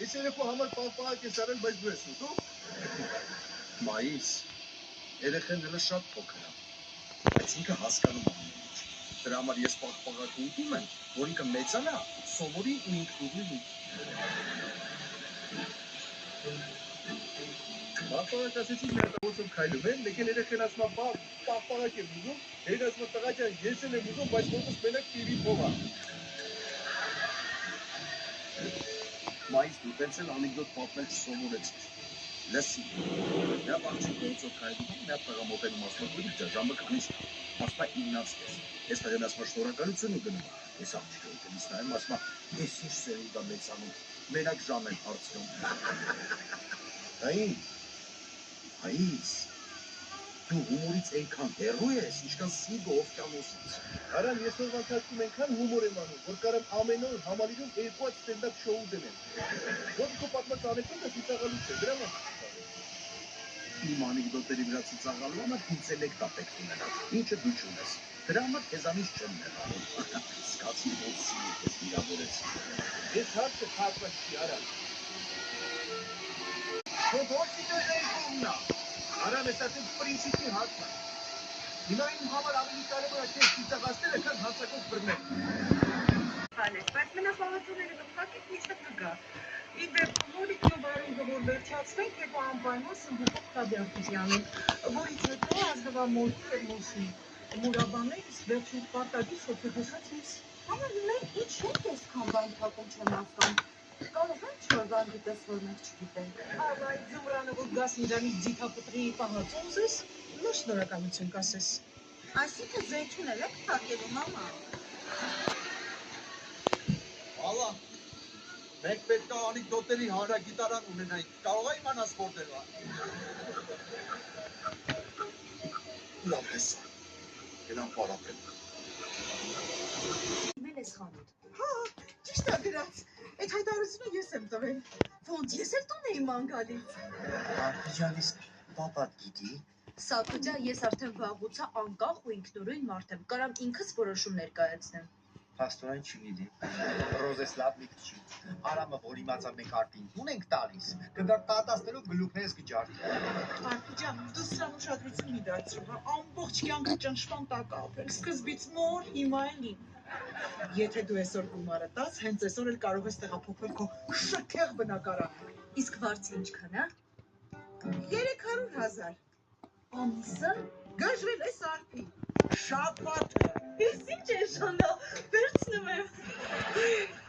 Ես երեքու համար պաղպաղակ ես արել, բայց դու ես ուտում։ Մայիս, երեխեն հելը շատ փոքր է, բայց ինքը հասկանում է ամեն ինչ։ Դրա համար ես պաղպաղակ ուտում եմ, որ ինքը մեծանա, սովորի ու ինքն ուտի։ Պաղպաղակ ասեցի մերտավորցով քայլում են, մեկ էլ երեխեն ասում է պաղպաղակ եմ ուզում, հերին ասում է տղա ջան, ես էլ եմ ուզում, բայց որպես մենակ պիվի փող է։ Մայիս, դու տենց էլ անեկդոտ պատմել չսովորեցիր։ Լսի, նա աղջիկ գործով քայլում, նա տղա մոտենում ասում է, «Ուրիշ ջան, ժամը քանից է»։ Ասում է 9:10։ Ես տղեն ասում է շնորհակալություն ու գնում։ Ես աղջիկը տնից նայում, ասում է, «Ես ինչ սերունդ է մեծանում, մենակ ժամ են հարցնում»։ Մայիս, դու հումորից այնքան հեռու ես, ինչքան Սիգո օվկիանոսից։ Արամ, ես օրվա ընթացքում այնքան հումոր եմ անում, որ կարամ ամեն օր համալիրում 2 հատ ստենդափ շոու դնեմ։ Ոնց քո պատմած անեկդոտը ծիծաղալու չէ, դրա համար չծիծաղեմ։ Իմ անեկդոտերի վրա ծիծաղալու համար ինտելեկտ է պետք ունենալ, ինչը դու չունես։ Դրա համար քեզանից չեմ նեղանում։ Սկացի ոնց սիրում ես վիրավորեցի։ Ես հարցը խաղված չի, Արամ։ Քո գործիքը երկումն է։ Արամ, ես ասեմ պրինցիպի հարց է։ Հիմա իմ համար ավելի կարևոր է քեզ ծիծաղացնելը, քան հարձակող բռնել։ Բայց մենախաղացողները կփակեք ինչը կգա։ Ի դեպքում Նորիկն ու Բարունգը որ վերջացվենք, հետո անպայման Սմբուկով Քաբյախիզյանը, որից հետո ազնվամորթի և Մոսի մուրաբաներ, իսկ վերջին պարտադիր սոցիալիզացած ինձ։ Համար մենք ինչ ենք այսքան բան փակում չեմ հասկանում։ Կարող են չէ բան գիտես, որ մենք չգիտենք։ Այդ ձմռանը որ գաս իրանից ձիթապտղի պահածո ուզես, նոր շնորհակալություն կասես։ Այսինքն զենչուն էլ եք փակելու, մամա։ Ալա, մենք պետք է անեկդոտերի հանրագիտարան ունենայինք, կարող է իմանաս որտեղ է։ Լավ հեսա, գնամ պարապեմ։ Մել ես խանութ։ Հա, ճիշտ է գրած, այդ հայտարարությունը ես եմ տվել։ Ոնց, ես էլ տուն էի ման գալիս։ Ջանիս, պապատ գիտի։ Սակուջա, ես արդեն վաղուց անկախ ու ինքնուրույն մարդ եմ, կարամ ինքս որոշումներ կայացնեմ։ Փաստորեն չգիտի։ Ռոզես լավ մի քիչ։ Արամը որ իմացա մենք արտին տուն ենք տալիս, կգա կատաստելով գլուխներս կջարդի։ Արկուջան, դու սրան ուշադրություն մի դարձրու, ամբողջ կյանքը ճնշման տակ ապրել, սկզբից մոր, հիմա էլի։ Եթե դու այսօր գումարը տաս, հենց այսօր էլ կարող ես տեղափոխվել քո շքեղ բնակարանը։ Իսկ վարձը ինչքան է։ 300,000։ Ամիսը։ Գժվել այս արփի։ Շաբաթը։ Ես ինչ եմ շանա, վերցնում եմ։